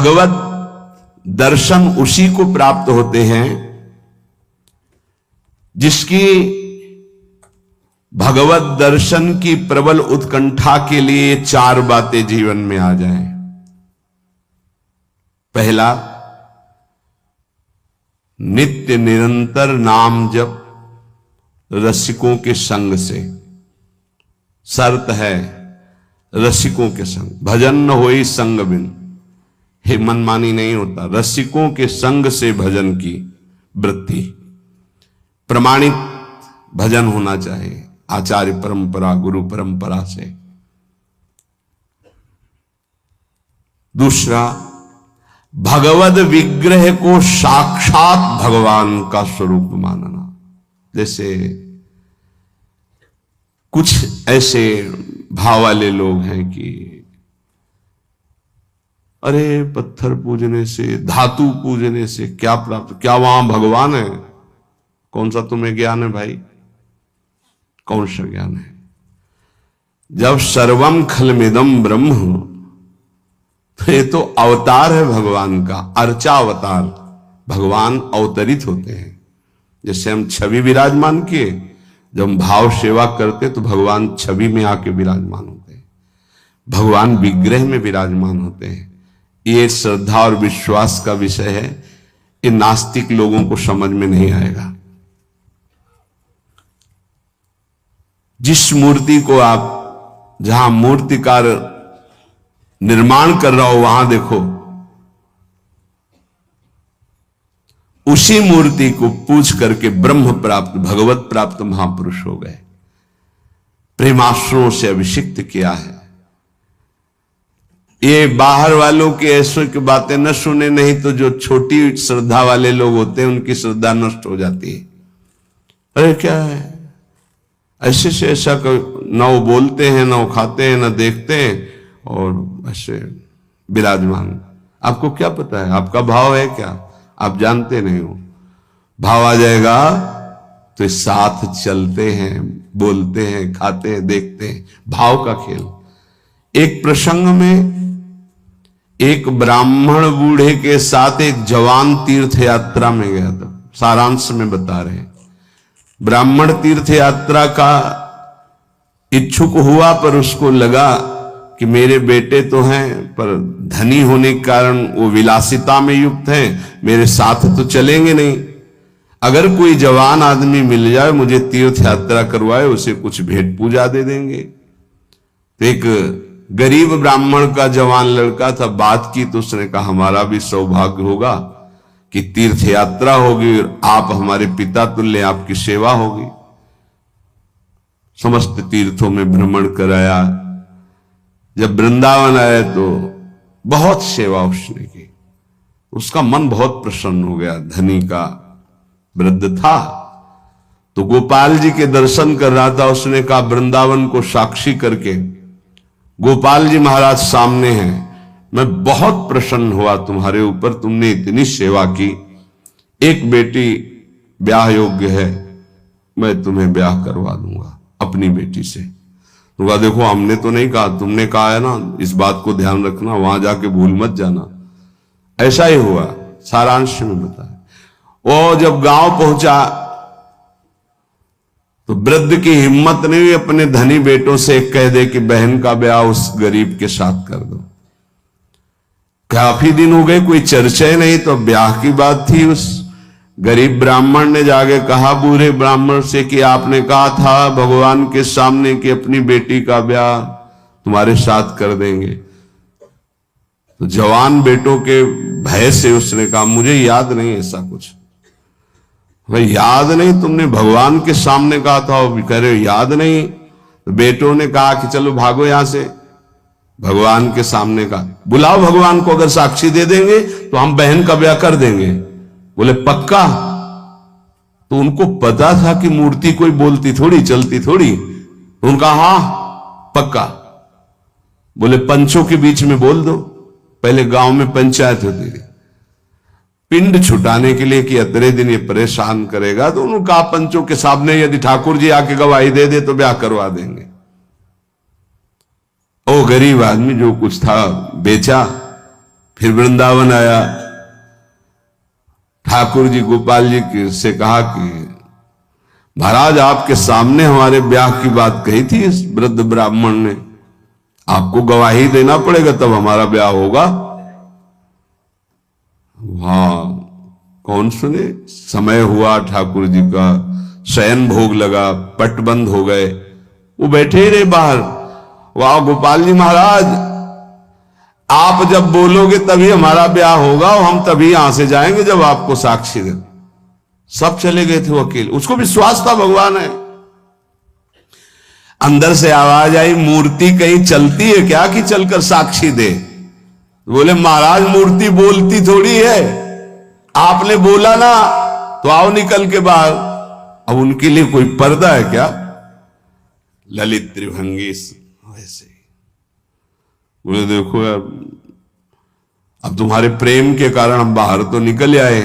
भगवत दर्शन उसी को प्राप्त होते हैं जिसकी भगवत दर्शन की प्रबल उत्कंठा के लिए 4 बातें जीवन में आ जाएं। पहला, नित्य निरंतर नाम जप रसिकों के संग से। शर्त है रसिकों के संग, भजन न होई संग बिन। हे मनमानी नहीं होता, रसिकों के संग से भजन की वृत्ति। प्रमाणित भजन होना चाहिए, आचार्य परंपरा, गुरु परंपरा से। दूसरा, भगवद विग्रह को साक्षात भगवान का स्वरूप मानना। जैसे कुछ ऐसे भाव वाले लोग हैं कि अरे पत्थर पूजने से, धातु पूजने से क्या प्राप्त, क्या वहां भगवान है? कौन सा तुम्हें ज्ञान है भाई? कौन सा ज्ञान है? जब सर्वम खलमिदम ब्रह्म, तो ये तो अवतार है भगवान का, अर्चा अवतार। भगवान अवतरित होते हैं। जैसे हम छवि विराजमान किए, जब हम भाव सेवा करते तो भगवान छवि में आके विराजमान होते हैं, भगवान विग्रह में विराजमान होते हैं। ये श्रद्धा और विश्वास का विषय है, ये नास्तिक लोगों को समझ में नहीं आएगा। जिस मूर्ति को आप, जहां मूर्तिकार निर्माण कर रहा हो, वहां देखो, उसी मूर्ति को पूज करके ब्रह्म प्राप्त, भगवत प्राप्त महापुरुष हो गए। प्रेमाश्रुओं से अभिषिक्त किया है। ये बाहर वालों की ऐसों की बातें न सुने, नहीं तो जो छोटी श्रद्धा वाले लोग होते हैं उनकी श्रद्धा नष्ट हो जाती है। अरे क्या है, ऐसे से ऐसा न वो बोलते हैं, न वो खाते हैं, न देखते हैं, और ऐसे विराजमान। आपको क्या पता है? आपका भाव है क्या? आप जानते नहीं हो। भाव आ जाएगा तो साथ चलते हैं, बोलते हैं, खाते हैं, देखते हैं। भाव का खेल। एक प्रसंग में एक ब्राह्मण बूढ़े के साथ एक जवान तीर्थ यात्रा में गया था। सारांश में बता रहे हैं। ब्राह्मण तीर्थ यात्रा का इच्छुक हुआ, पर उसको लगा कि मेरे बेटे तो हैं, पर धनी होने के कारण वो विलासिता में युक्त हैं, मेरे साथ तो चलेंगे नहीं। अगर कोई जवान आदमी मिल जाए, मुझे तीर्थ यात्रा करवाए, उसे कुछ भेंट पूजा दे देंगे। तो एक गरीब ब्राह्मण का जवान लड़का था, बात की तो उसने कहा हमारा भी सौभाग्य होगा कि तीर्थ यात्रा होगी और आप हमारे पिता तुल्य, आपकी सेवा होगी। समस्त तीर्थों में भ्रमण कराया। जब वृंदावन आए तो बहुत सेवा उसने की। उसका मन बहुत प्रसन्न हो गया। धनी का वृद्ध था तो गोपाल जी के दर्शन कर रहा था। उसने कहा वृंदावन को साक्षी करके, गोपाल जी महाराज सामने हैं, मैं बहुत प्रसन्न हुआ तुम्हारे ऊपर, तुमने इतनी सेवा की। एक बेटी ब्याह योग्य है, मैं तुम्हें ब्याह करवा दूंगा अपनी बेटी से। तो कहा देखो हमने तो नहीं कहा, तुमने कहा है ना, इस बात को ध्यान रखना, वहां जाके भूल मत जाना। ऐसा ही हुआ। सारांश में बताया। वो जब गांव पहुंचा तो वृद्ध की हिम्मत नहीं हुई अपने धनी बेटों से कह दे कि बहन का ब्याह उस गरीब के साथ कर दो। काफी दिन हो गए, कोई चर्चा ही नहीं, तो ब्याह की बात थी। उस गरीब ब्राह्मण ने जाके कहा बूढ़े ब्राह्मण से कि आपने कहा था भगवान के सामने कि अपनी बेटी का ब्याह तुम्हारे साथ कर देंगे। तो जवान बेटों के भय से उसने कहा मुझे याद नहीं ऐसा कुछ। भाई याद नहीं? तुमने भगवान के सामने कहा था। वो कह रहे याद नहीं। तो बेटों ने कहा कि चलो भागो यहां से। भगवान के सामने का बुलाओ, भगवान को, अगर साक्षी दे देंगे तो हम बहन का ब्याह कर देंगे। बोले पक्का? तो उनको पता था कि मूर्ति कोई बोलती थोड़ी, चलती थोड़ी। उनका हाँ पक्का। बोले पंचों के बीच में बोल दो। पहले गांव में पंचायत होती थी पिंड छुटाने के लिए कि अतरे दिन ये परेशान करेगा, तो उन्होंने कहा पंचों के सामने यदि ठाकुर जी आके गवाही दे दे तो ब्याह करवा देंगे। ओ गरीब आदमी जो कुछ था बेचा, फिर वृंदावन आया, ठाकुर जी गोपाल जी से कहा कि महाराज आपके सामने हमारे ब्याह की बात कही थी इस वृद्ध ब्राह्मण ने, आपको गवाही देना पड़ेगा तब हमारा ब्याह होगा। हाँ, कौन सुने। समय हुआ, ठाकुर जी का शयन भोग लगा, पट बंद हो गए, वो बैठे ही रहे बाहर। वाह गोपाल जी महाराज, आप जब बोलोगे तभी हमारा ब्याह होगा और हम तभी यहां से जाएंगे जब आपको साक्षी दे। सब चले गए थे वकील, उसको विश्वास था भगवान है। अंदर से आवाज आई, मूर्ति कहीं चलती है क्या कि चलकर साक्षी दे। बोले महाराज मूर्ति बोलती थोड़ी है, आपने बोला ना तो आओ निकल के बाहर। अब उनके लिए कोई पर्दा है क्या? ललित त्रिभंगी वैसे ही बोले देखो यार, अब तुम्हारे प्रेम के कारण हम बाहर तो निकल आए,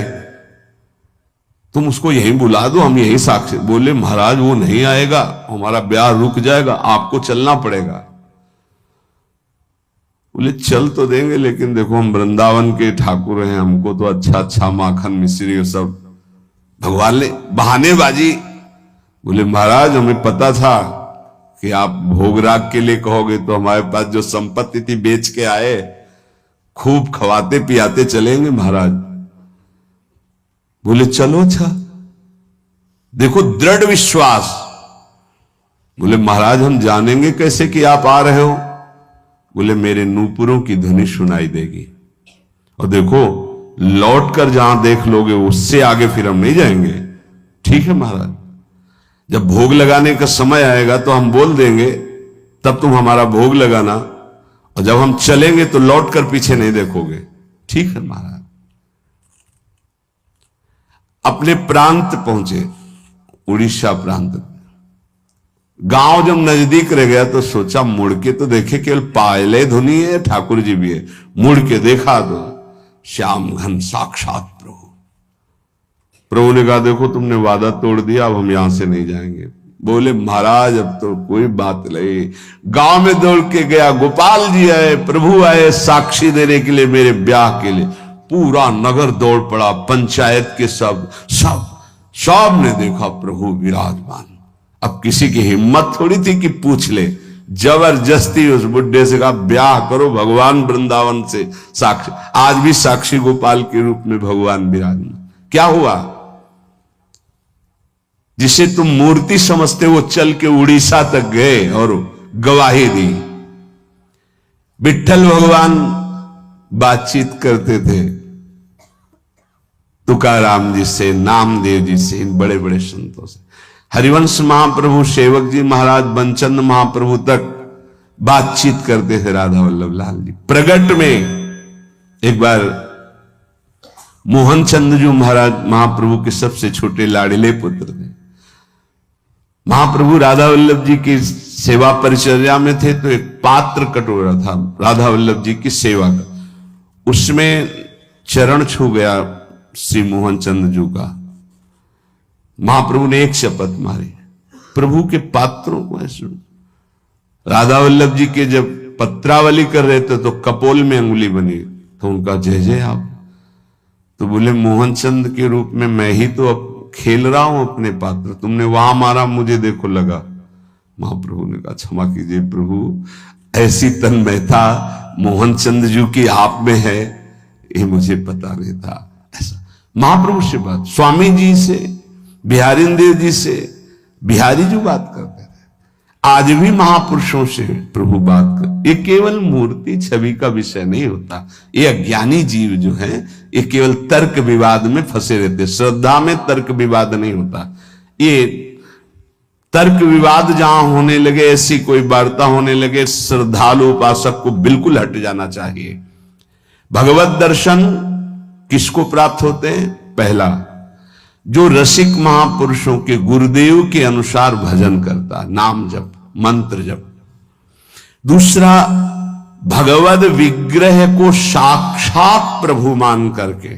तुम उसको यहीं बुला दो, हम यहीं साक्षी। बोले महाराज वो नहीं आएगा, हमारा ब्याह रुक जाएगा, आपको चलना पड़ेगा। बोले चल तो देंगे, लेकिन देखो हम वृंदावन के ठाकुर हैं, हमको तो अच्छा अच्छा माखन मिश्री सब भगवान ने बहानेबाजी। बोले महाराज हमें पता था कि आप भोग राग के लिए कहोगे तो हमारे पास जो संपत्ति थी बेच के आए, खूब खवाते पियाते चलेंगे महाराज। बोले चलो अच्छा, देखो दृढ़ विश्वास। बोले महाराज हम जानेंगे कैसे कि आप आ रहे हो? बोले मेरे नूपुरों की ध्वनि सुनाई देगी, और देखो लौट कर जहां देख लोगे उससे आगे फिर हम नहीं जाएंगे। ठीक है महाराज, जब भोग लगाने का समय आएगा तो हम बोल देंगे, तब तुम हमारा भोग लगाना, और जब हम चलेंगे तो लौट कर पीछे नहीं देखोगे। ठीक है महाराज। अपने प्रांत पहुंचे, उड़ीसा प्रांत। गांव जब नजदीक रह गया तो सोचा मुड़ के तो देखे, केवल पायले धुनी है, ठाकुर जी भी है। मुड़ के देखा तो श्याम घन साक्षात प्रभु। प्रभु ने कहा देखो तुमने वादा तोड़ दिया, अब हम यहां से नहीं जाएंगे। बोले महाराज अब तो कोई बात नहीं। गांव में दौड़ के गया, गोपाल जी आए, प्रभु आए साक्षी देने के लिए मेरे ब्याह के लिए। पूरा नगर दौड़ पड़ा, पंचायत के सब ने देखा प्रभु विराजमान। अब किसी की हिम्मत थोड़ी थी कि पूछ ले, जबरदस्ती उस बुड्ढे से कहा ब्याह करो भगवान वृंदावन से साक्षी। आज भी साक्षी गोपाल के रूप में भगवान विराजमान। क्या हुआ? जिसे तुम मूर्ति समझते वो चल के उड़ीसा तक गए और गवाही दी। विट्ठल भगवान बातचीत करते थे तुकाराम जी से, नामदेव जी से, इन बड़े बड़े संतों से। हरिवंश महाप्रभु, सेवक जी महाराज, बंचंद महाप्रभु तक बातचीत करते थे राधा वल्लभ लाल जी। प्रगट में एक बार मोहन चंद्र जी महाराज महाप्रभु के सबसे छोटे लाडले पुत्र थे। महाप्रभु राधा वल्लभ जी की सेवा परिचर्या में थे, तो एक पात्र कटोरा था राधा वल्लभ जी की सेवा का, उसमें चरण छू गया श्री मोहन चंद्र जी का। महाप्रभु ने एक शपथ मारी, प्रभु के पात्रों को ऐसे। राधा वल्लभ जी के जब पत्रावली कर रहे थे तो कपोल में अंगुली बनी, तो उनका जय जय आप। तो बोले मोहन चंद के रूप में मैं ही तो अब खेल रहा हूं अपने पात्र, तुमने वहां मारा मुझे देखो लगा। महाप्रभु ने कहा क्षमा कीजिए प्रभु, ऐसी तन्मयता मोहन चंद जी की आप में है ये मुझे पता नहीं था। ऐसा महाप्रभु से बात, स्वामी जी से, बिहारी देव जी से, बिहारी जी बात करते थे। आज भी महापुरुषों से प्रभु बात कर। ये केवल मूर्ति छवि का विषय नहीं होता। ये अज्ञानी जीव जो है ये केवल तर्क विवाद में फंसे रहते। श्रद्धा में तर्क विवाद नहीं होता। ये तर्क विवाद जहां होने लगे, ऐसी कोई वार्ता होने लगे, श्रद्धालु उपासक को बिल्कुल हट जाना चाहिए। भगवत दर्शन किसको प्राप्त होते हैं? पहला, जो रसिक महापुरुषों के गुरुदेव के अनुसार भजन करता, नाम जप, मंत्र जप। दूसरा, भगवद विग्रह को साक्षात प्रभु मान करके।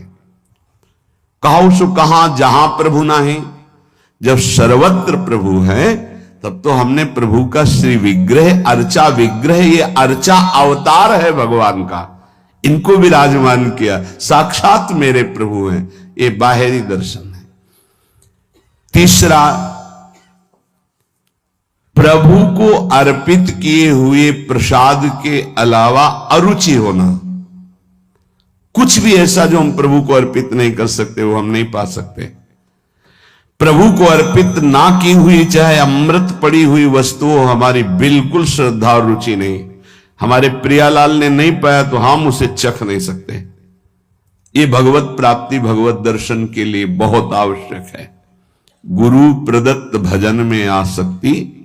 कहो सो कहां जहां प्रभु नाही, जब सर्वत्र प्रभु है तब तो हमने प्रभु का श्री विग्रह, अर्चा विग्रह, ये अर्चा अवतार है भगवान का। इनको विराजमान किया, साक्षात मेरे प्रभु हैं। ये बाहरी दर्शन है। तीसरा, प्रभु को अर्पित किए हुए प्रसाद के अलावा अरुचि होना। कुछ भी ऐसा जो हम प्रभु को अर्पित नहीं कर सकते वो हम नहीं पा सकते। प्रभु को अर्पित ना की हुई चाहे अमृत पड़ी हुई वस्तु हो, हमारी बिल्कुल श्रद्धा और रुचि नहीं। हमारे प्रियालाल ने नहीं पाया तो हम उसे चख नहीं सकते। ये भगवत प्राप्ति, भगवत दर्शन के लिए बहुत आवश्यक है। गुरु प्रदत्त भजन में आसक्ति,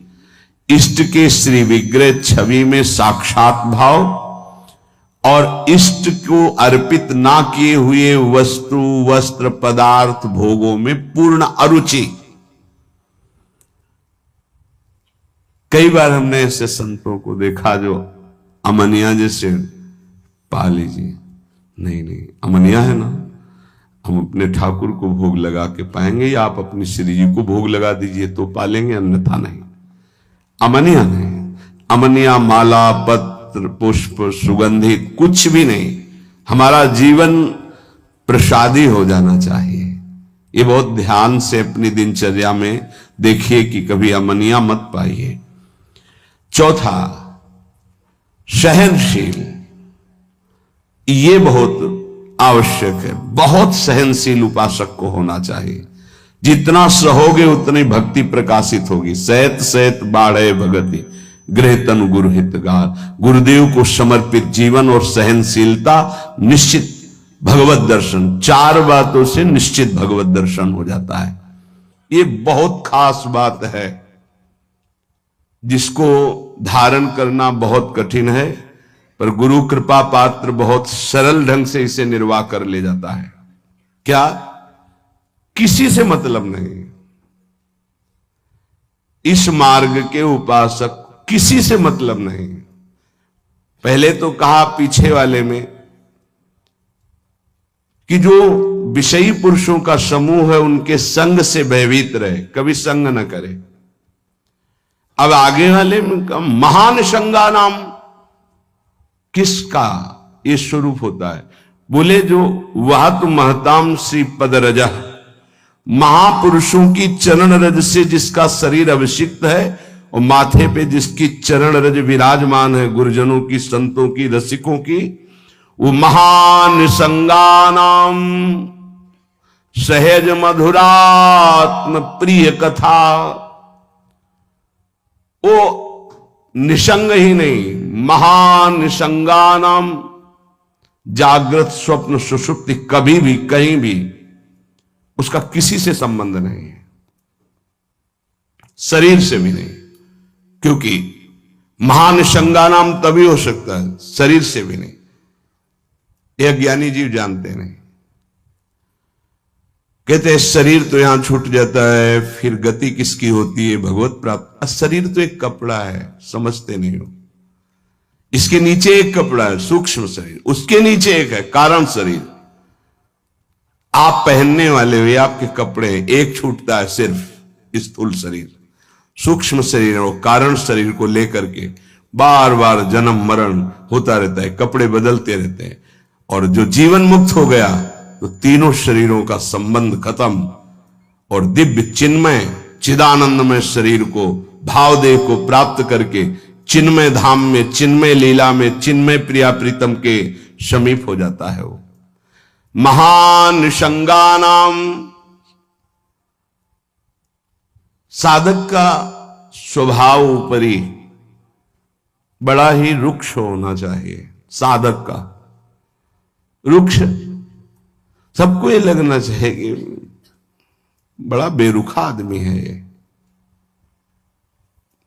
इष्ट के श्री विग्रह छवि में साक्षात भाव और इष्ट को अर्पित ना किए हुए वस्तु, वस्त्र, पदार्थ, भोगों में पूर्ण अरुचि। कई बार हमने ऐसे संतों को देखा जो अमनिया जैसे पा लीजिए, नहीं अमनिया है ना, हम अपने ठाकुर को भोग लगा के पाएंगे या आप अपनी श्री जी को भोग लगा दीजिए तो पालेंगे, अन्यथा नहीं। अमनिया नहीं, अमनिया माला, पत्र, पुष्प, सुगंधित कुछ भी नहीं। हमारा जीवन प्रसादी हो जाना चाहिए। ये बहुत ध्यान से अपनी दिनचर्या में देखिए कि कभी अमनिया मत पाइए। चौथा, सहनशील। ये बहुत आवश्यक है। बहुत सहनशील उपासक को होना चाहिए। जितना सहोगे उतनी भक्ति प्रकाशित होगी। सहत सहत बाढ़े भगति, गृह तनु गुरु हितगार। गुरुदेव को समर्पित जीवन और सहनशीलता, निश्चित भगवत दर्शन। चार बातों से निश्चित भगवत दर्शन हो जाता है। ये बहुत खास बात है जिसको धारण करना बहुत कठिन है, पर गुरु कृपा पात्र बहुत सरल ढंग से इसे निर्वाह कर ले जाता है। क्या? किसी से मतलब नहीं। इस मार्ग के उपासक किसी से मतलब नहीं। पहले तो कहा पीछे वाले में कि जो विषयी पुरुषों का समूह है उनके संग से भयभीत रहे, कभी संग न करे। अब आगे वाले में कहा महान संगा नाम किसका ये स्वरूप होता है? बोले जो वह तो महताम श्री पद रजा, महापुरुषों की चरण रज से जिसका शरीर अभिषिक्त है और माथे पे जिसकी चरण रज विराजमान है, गुरुजनों की, संतों की, रसिकों की, वो महान संगानाम सहज मधुरात्म प्रिय कथा। वो निसंग ही नहीं, महान निसंगानाम, जागृत स्वप्न सुषुप्ति, कभी भी कहीं भी उसका किसी से संबंध नहीं है, शरीर से भी नहीं। क्योंकि महान निसंगानाम तभी हो सकता है, शरीर से भी नहीं। यह ज्ञानी जीव जानते नहीं। कहते हैं शरीर तो यहां छूट जाता है, फिर गति किसकी होती है? भगवत प्राप्त। शरीर तो एक कपड़ा है, समझते नहीं हो। इसके नीचे एक कपड़ा है, सूक्ष्म शरीर, उसके नीचे एक है कारण शरीर। आप पहनने वाले हुए आपके कपड़े हैं, एक छूटता है सिर्फ स्थूल शरीर। सूक्ष्म शरीर और कारण शरीर को लेकर के बार बार जन्म मरण होता रहता है, कपड़े बदलते रहते हैं। और जो जीवन मुक्त हो गया तो तीनों शरीरों का संबंध खत्म और दिव्य चिन्मय चिदानंदमय शरीर को, भाव देह को प्राप्त करके चिन्मय धाम में, चिन्मय लीला में, चिन्मय प्रिया प्रीतम के समीप हो जाता है। वो महान संगानाम। साधक का स्वभाव ऊपरी बड़ा ही रुक्ष होना चाहिए। साधक का रुक्ष, सबको ये लगना चाहिए कि बड़ा बेरुखा आदमी है ये,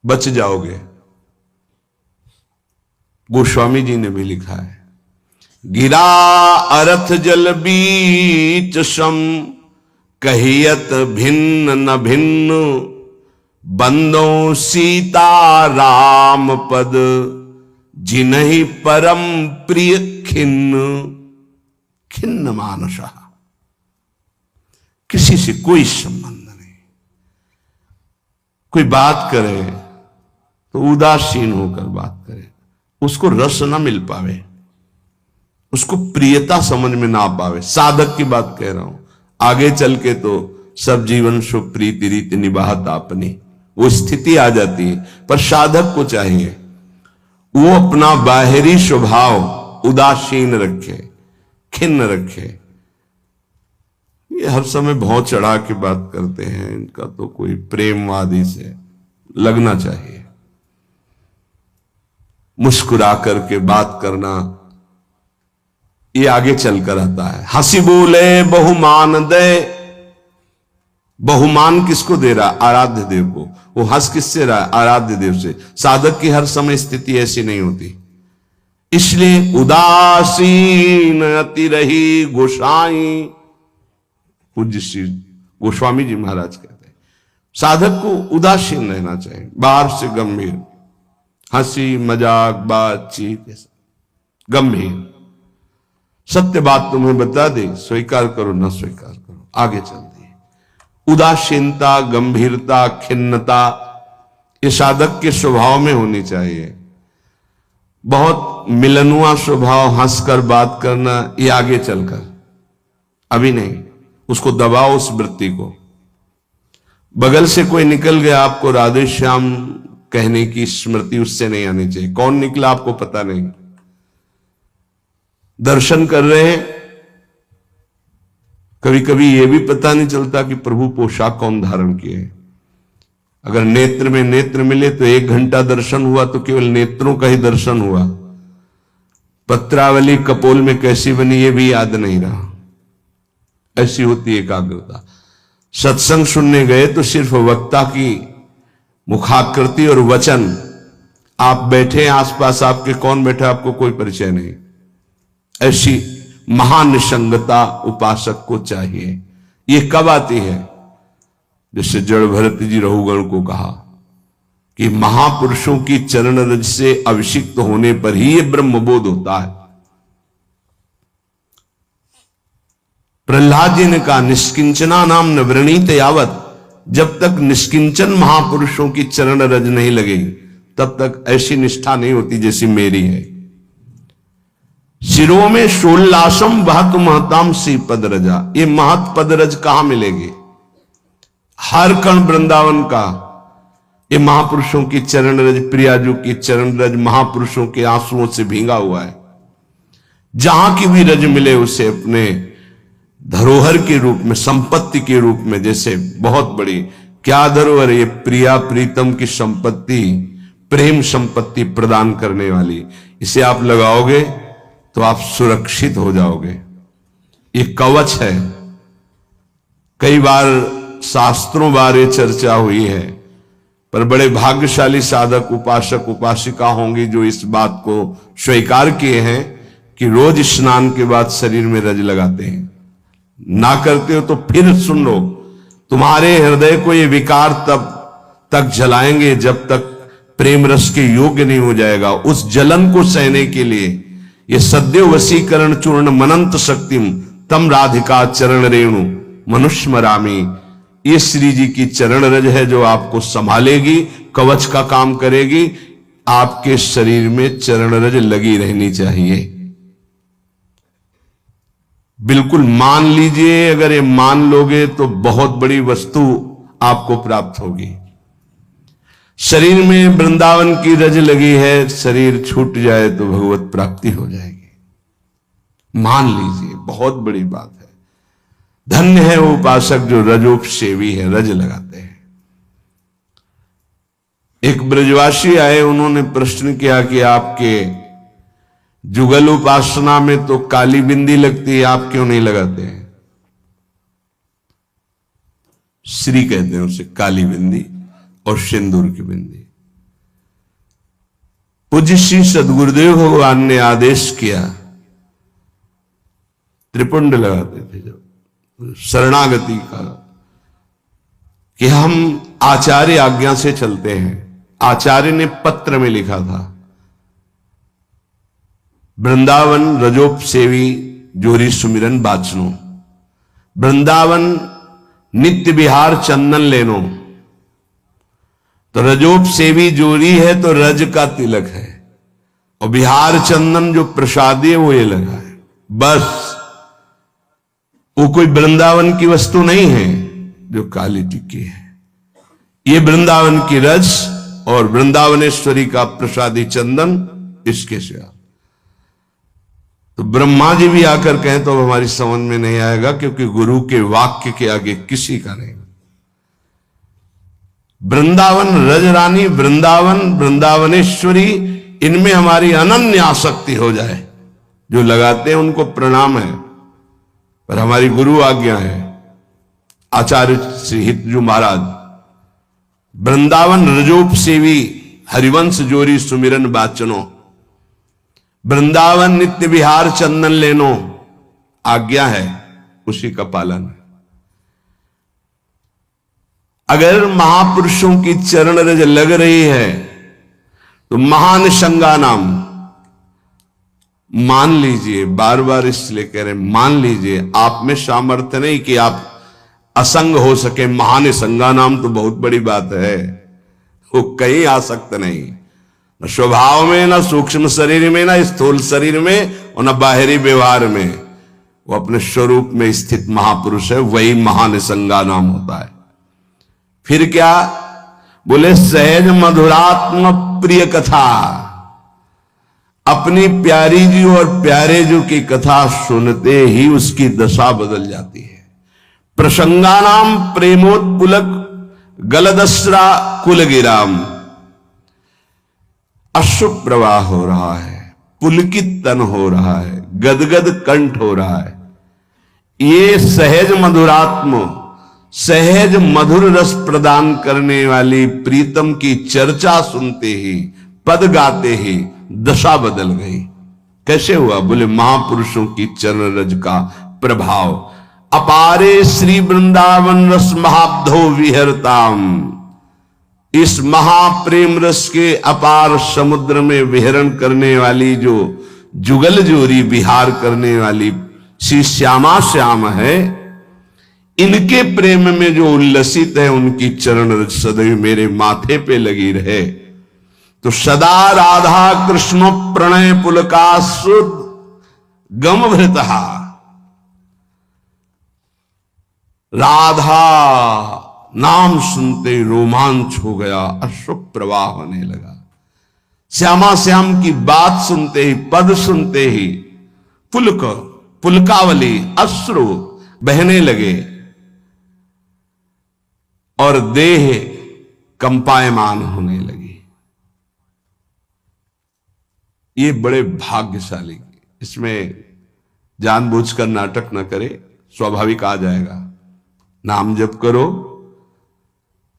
बच जाओगे। गोस्वामी जी ने भी लिखा है, गिरा अरथ जल बीच सम, कहियत भिन्न न भिन्न, बंदो सीता राम पद, जिन्हि परम प्रिय खिन्न। खिन्न मानसा, किसी से कोई संबंध नहीं। कोई बात करे तो उदासीन होकर बात करे, उसको रस न मिल पावे। उसको प्रियता समझ में ना पावे। साधक की बात कह रहा हूं, आगे चल के तो सब जीवन शुभ प्रीति रीति निभात आपनी, वो स्थिति आ जाती है। पर साधक को चाहिए वो अपना बाहरी स्वभाव उदासीन रखे, खिन्न रखे। ये हर समय भौं चढ़ा के बात करते हैं, इनका तो कोई प्रेमवादी से लगना चाहिए। मुस्कुरा करके बात करना, ये आगे चलकर आता है। हंसी बोले बहुमान दे, बहुमान किसको दे रहा? आराध्य देव को। वो हंस किससे रहा? आराध्य देव से। साधक की हर समय स्थिति ऐसी नहीं होती, इसलिए उदासीन अति रही गोसाई। पूज्य श्री गोस्वामी जी महाराज कहते हैं साधक को उदासीन रहना चाहिए, बाहर से गंभीर, हंसी मजाक बातचीत गंभीर। सत्य बात तुम्हें बता दे, स्वीकार करो ना स्वीकार करो, आगे चलती है। उदासीनता, गंभीरता, खिन्नता ये साधक के स्वभाव में होनी चाहिए। बहुत मिलनुआ स्वभाव, हंसकर बात करना, ये आगे चलकर, अभी नहीं। उसको दबाओ उस वृत्ति को। बगल से कोई निकल गया, आपको राधे श्याम कहने की स्मृति उससे नहीं आनी चाहिए। कौन निकला आपको पता नहीं। दर्शन कर रहे हैं, कभी कभी यह भी पता नहीं चलता कि प्रभु पोशाक कौन धारण किए। अगर नेत्र में नेत्र मिले तो 1 घंटा दर्शन हुआ तो केवल नेत्रों का ही दर्शन हुआ। पत्रावली कपोल में कैसी बनी ये भी याद नहीं रहा। ऐसी होती है एकाग्रता। सत्संग सुनने गए तो सिर्फ वक्ता की मुखाकृति और वचन, आप बैठे आसपास आपके कौन बैठा आपको कोई परिचय नहीं। ऐसी महानिसंगता उपासक को चाहिए। ये कब आती है? जैसे जड़ भरत जी रघुगण को कहा कि महापुरुषों की चरण रज से अभिषिक्त होने पर ही ये ब्रह्मबोध होता है। प्रहलाद जी ने कहा निष्किंचना नाम न वृणीत यावत, जब तक निष्किंचन महापुरुषों की चरण रज नहीं लगेगी तब तक ऐसी निष्ठा नहीं होती जैसी मेरी है। शिरो में शोल्लासम बहत महताम सी पद रजा, ये महत पद रज कहां मिलेगी? हर कण वृंदावन का ये महापुरुषों की चरण रज, प्रियाजू की चरण रज महापुरुषों के आंसुओं से भींगा हुआ है। जहां की भी रज मिले उसे अपने धरोहर के रूप में, संपत्ति के रूप में, जैसे बहुत बड़ी क्या धरोहर, ये प्रिया प्रीतम की संपत्ति, प्रेम संपत्ति प्रदान करने वाली, इसे आप लगाओगे तो आप सुरक्षित हो जाओगे। ये कवच है। कई बार शास्त्रों बारे चर्चा हुई है, पर बड़े भाग्यशाली साधक उपासक उपासिका होंगी जो इस बात को स्वीकार किए हैं कि रोज स्नान के बाद शरीर में रज लगाते हैं। ना करते हो तो फिर सुन लो, तुम्हारे हृदय को ये विकार तब तक जलाएंगे जब तक प्रेम रस के योग्य नहीं हो जाएगा। उस जलन को सहने के लिए ये सद्यो वशीकरण चूर्ण मनंत शक्तिम तम राधिका चरण रेणु मनुष्य मरामी, ये श्री जी की चरण रज है जो आपको संभालेगी, कवच का काम करेगी। आपके शरीर में चरण रज लगी रहनी चाहिए। बिल्कुल मान लीजिए, अगर ये मान लोगे तो बहुत बड़ी वस्तु आपको प्राप्त होगी। शरीर में वृंदावन की रज लगी है, शरीर छूट जाए तो भगवत प्राप्ति हो जाएगी। मान लीजिए, बहुत बड़ी बात है। धन्य है वो उपासक जो रजोपसेवी है, रज लगाते हैं। एक ब्रजवासी आए, उन्होंने प्रश्न किया कि आपके जुगल उपासना में तो काली बिंदी लगती है, आप क्यों नहीं लगाते हैं? श्री कहते हैं उसे, काली बिंदी और सिंदूर की बिंदी। पूज्य श्री सदगुरुदेव भगवान ने आदेश किया, त्रिपुंड लगाते थे जब शरणागति का, कि हम आचार्य आज्ञा से चलते हैं। आचार्य ने पत्र में लिखा था, वृंदावन रजोप सेवी जोरी सुमिरन बाचनो, वृंदावन नित्य विहार चंदन लेनो। तो रजोप सेवी जोरी है तो रज का तिलक है, और बिहार चंदन जो प्रसादी है वो ये लगा है। बस वो कोई वृंदावन की वस्तु नहीं है जो काली टिक्की है। ये वृंदावन की रज और वृंदावनेश्वरी का प्रसादी चंदन, इसके सिवा तो ब्रह्मा जी भी आकर कहें तो हमारी समझ में नहीं आएगा, क्योंकि गुरु के वाक्य के आगे किसी का नहीं। वृंदावन रजरानी, वृंदावन वृंदावनेश्वरी, इनमें हमारी अनन्य आसक्ति हो जाए। जो लगाते हैं उनको प्रणाम है, पर हमारी गुरु आज्ञा है। आचार्य श्री हितजू महाराज, वृंदावन रजोप सेवी हरिवंश जोरी सुमिरन बाचनो, वृंदावन नित्य विहार चंदन लेनो, आज्ञा है, उसी का पालन है। अगर महापुरुषों की चरण रज लग रही है तो महान संगा नाम मान लीजिए। बार बार इसलिए कह रहे मान लीजिए, आप में सामर्थ्य नहीं कि आप असंग हो सके। महान संगा नाम तो बहुत बड़ी बात है, वो कहीं आसक्त नहीं, न स्वभाव में, न सूक्ष्म शरीर में, न स्थूल शरीर में, और न बाहरी व्यवहार में। वो अपने स्वरूप में स्थित महापुरुष है, वही महान संगा नाम होता है। फिर क्या बोले? सहज मधुरात्म प्रिय कथा, अपनी प्यारी जी और प्यारे जी की कथा सुनते ही उसकी दशा बदल जाती है। प्रसंगानाम प्रेमोत्पुलक गलदस्रा कुलगिराम, अश्रु प्रवाह हो रहा है, पुलकित तन हो रहा है, गदगद कंठ हो रहा है। ये सहज मधुरात्म, सहज मधुर रस प्रदान करने वाली प्रीतम की चर्चा सुनते ही, पद गाते ही दशा बदल गई। कैसे हुआ? बोले महापुरुषों की चरण रज का प्रभाव। अपारे श्री वृंदावन रस महाब्धो विहरताम, इस महाप्रेम रस के अपार समुद्र में विहरण करने वाली, जो जुगल जोरी विहार करने वाली श्री श्यामा श्याम है, इनके प्रेम में जो उल्लसित है, उनकी चरण रज सदैव मेरे माथे पे लगी रहे। तो सदा राधा कृष्ण प्रणय पुलका सुद गमभृतहा, राधा नाम सुनते रोमांच हो गया, अश्रु प्रवाह होने लगा। श्यामा श्याम की बात सुनते ही, पद सुनते ही पुलक, पुलकावली, अश्रु बहने लगे और देह कंपायमान होने लगी। ये बड़े भाग्यशाली, इसमें जानबूझकर नाटक न करे, स्वाभाविक आ जाएगा। नाम जप करो,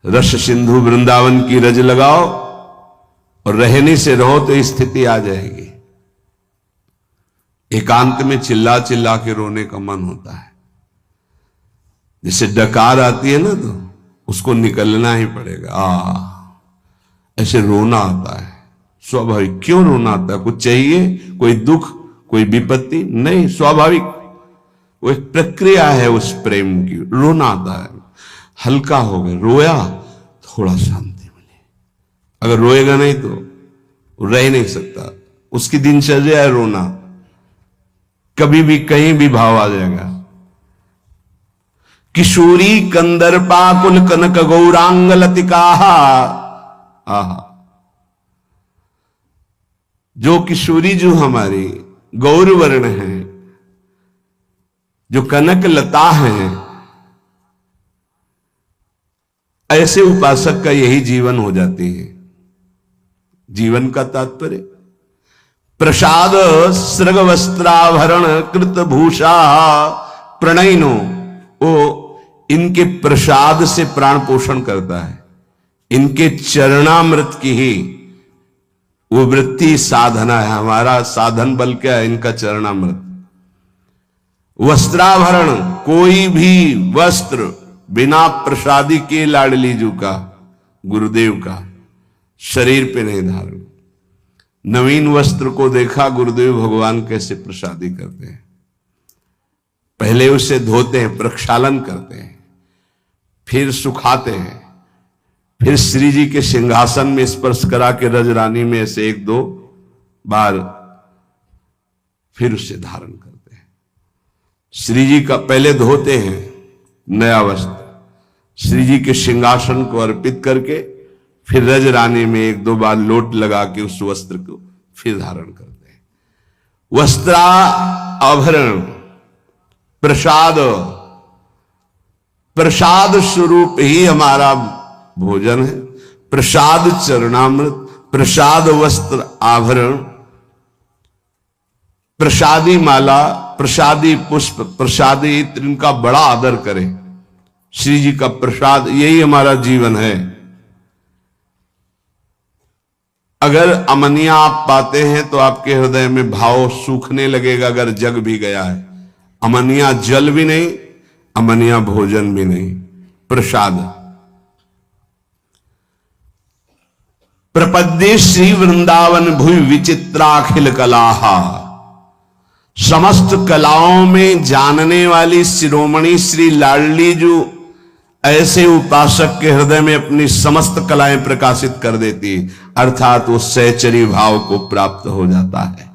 रस सिंधु वृंदावन की रज लगाओ और रहने से रहो तो स्थिति आ जाएगी। एकांत में चिल्ला चिल्ला के रोने का मन होता है। जैसे डकार आती है ना, तो उसको निकलना ही पड़ेगा। ऐसे रोना आता है स्वाभाविक। क्यों रोना आता है? कुछ चाहिए, कोई दुख, कोई विपत्ति? नहीं, स्वाभाविक वो एक प्रक्रिया है उस प्रेम की। रोना आता है, हल्का हो गया, रोया, थोड़ा शांति मिले। अगर रोएगा नहीं तो रह नहीं सकता। उसकी दिनचर्या है रोना, कभी भी कहीं भी भाव आ जाएगा। किशोरी कंदर्पा कुल कनक गौरांग लतिका, आहा, जो किशोरी जो हमारी गौर वर्ण है, जो कनक लता है, ऐसे उपासक का यही जीवन हो जाती है। जीवन का तात्पर्य प्रसाद सृग वस्त्राभरण कृत भूषा प्रणयनो, वो इनके प्रसाद से प्राण पोषण करता है। इनके चरणामृत की ही वो वृत्ति साधना है। हमारा साधन बल क्या है? इनका चरणामृत। वस्त्राभरण, कोई भी वस्त्र बिना प्रसादी के लाडली जू का, गुरुदेव का, शरीर पे नहीं धारण। नवीन वस्त्र को देखा गुरुदेव भगवान कैसे प्रसादी करते हैं। पहले उसे धोते हैं, प्रक्षालन करते हैं, फिर सुखाते हैं, फिर श्री जी के सिंहासन में स्पर्श करा के रजरानी में ऐसे एक दो बार फिर उसे धारण करते हैं। श्री जी का पहले धोते हैं नया वस्त्र, श्री जी के सिंहासन को अर्पित करके फिर रज रानी में एक दो बार लोट लगा के उस वस्त्र को फिर धारण करते हैं। वस्त्रा आभरण प्रसाद, प्रसाद स्वरूप ही हमारा भोजन है। प्रसाद चरणामृत, प्रसाद वस्त्र आभरण, प्रसादी माला, प्रसादी पुष्प, प्रसादी इत्र, इनका बड़ा आदर करें। श्री जी का प्रसाद यही हमारा जीवन है। अगर अमनिया आप पाते हैं तो आपके हृदय में भाव सूखने लगेगा। अगर जग भी गया है, अमनिया जल भी नहीं, अमनिया भोजन भी नहीं, प्रसाद। प्रपद्ये श्री वृंदावन भुवि विचित्राखिल कलाहा, समस्त कलाओं में जानने वाली शिरोमणि श्री लाडली जो ऐसे उपासक के हृदय में अपनी समस्त कलाएं प्रकाशित कर देती, अर्थात वो सहचरी भाव को प्राप्त हो जाता है।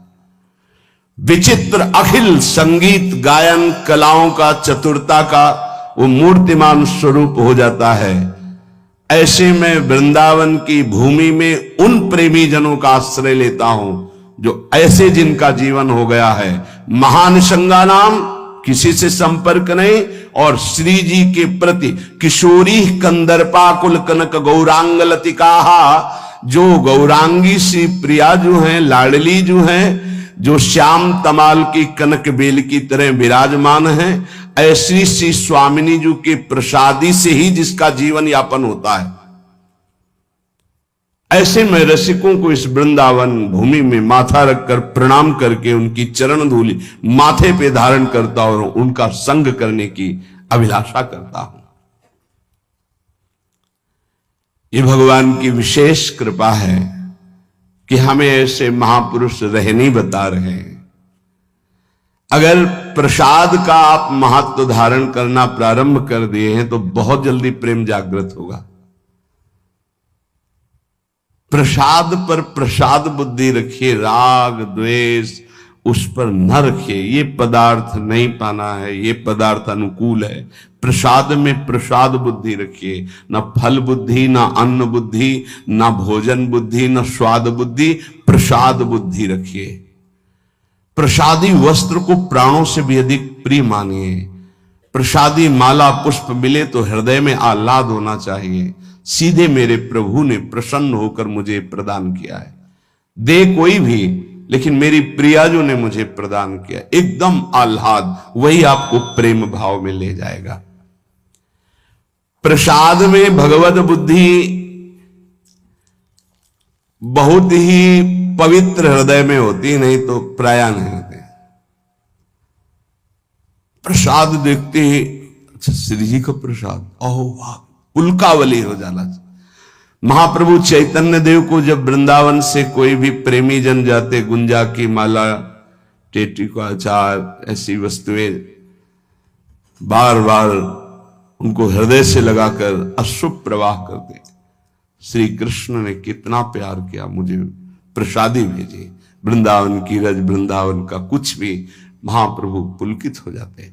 विचित्र अखिल संगीत गायन कलाओं का, चतुरता का वो मूर्तिमान स्वरूप हो जाता है। ऐसे में वृंदावन की भूमि में उन प्रेमी जनों का आश्रय लेता हूं जो ऐसे जिनका जीवन हो गया है महानिसंगा नाम, किसी से संपर्क नहीं, और श्री जी के प्रति किशोरी कंदर्पा कुल कनक गौरांग लतिकाहा, जो गौरांगी श्री प्रिया जो हैं, लाडली जो हैं, जो श्याम तमाल की कनक बेल की तरह विराजमान हैं, ऐसी श्री स्वामिनी जी के प्रसादी से ही जिसका जीवन यापन होता है। ऐसे में रसिकों को इस वृंदावन भूमि में माथा रखकर प्रणाम करके उनकी चरण धूलि माथे पे धारण करता और उनका संग करने की अभिलाषा करता हूं। ये भगवान की विशेष कृपा है कि हमें ऐसे महापुरुष रहनी बता रहे हैं। अगर प्रसाद का आप महत्व धारण करना प्रारंभ कर दिए हैं तो बहुत जल्दी प्रेम जागृत होगा। प्रसाद पर प्रसाद बुद्धि रखिए, राग द्वेष उस पर न रखिए। ये पदार्थ नहीं पाना है, ये पदार्थ अनुकूल है। प्रसाद में प्रसाद बुद्धि रखिए, न फल बुद्धि, न अन्न बुद्धि, न भोजन बुद्धि, न स्वाद बुद्धि, प्रसाद बुद्धि रखिए। प्रसादी वस्त्र को प्राणों से भी अधिक प्रिय मानिए। प्रसादी माला पुष्प मिले तो हृदय में आह्लाद होना चाहिए, सीधे मेरे प्रभु ने प्रसन्न होकर मुझे प्रदान किया है। दे कोई भी, लेकिन मेरी प्रियाजू ने मुझे प्रदान किया, एकदम आह्लाद, वही आपको प्रेम भाव में ले जाएगा। प्रसाद में भगवत बुद्धि बहुत ही पवित्र हृदय में होती, नहीं तो प्राय नहीं होते। प्रसाद देखते ही अच्छा श्री जी का प्रसाद, ओह वाह, पुलकावली हो जाना। महाप्रभु चैतन्य देव को जब वृंदावन से कोई भी प्रेमी जन जाते, गुंजा की माला, टेटी का अचार, ऐसी वस्तुएं बार बार उनको हृदय से लगाकर अश्रुप प्रवाह करते। श्री कृष्ण ने कितना प्यार किया, मुझे प्रसादी भेजी। वृंदावन की रज, वृंदावन का कुछ भी, महाप्रभु पुलकित हो जाते।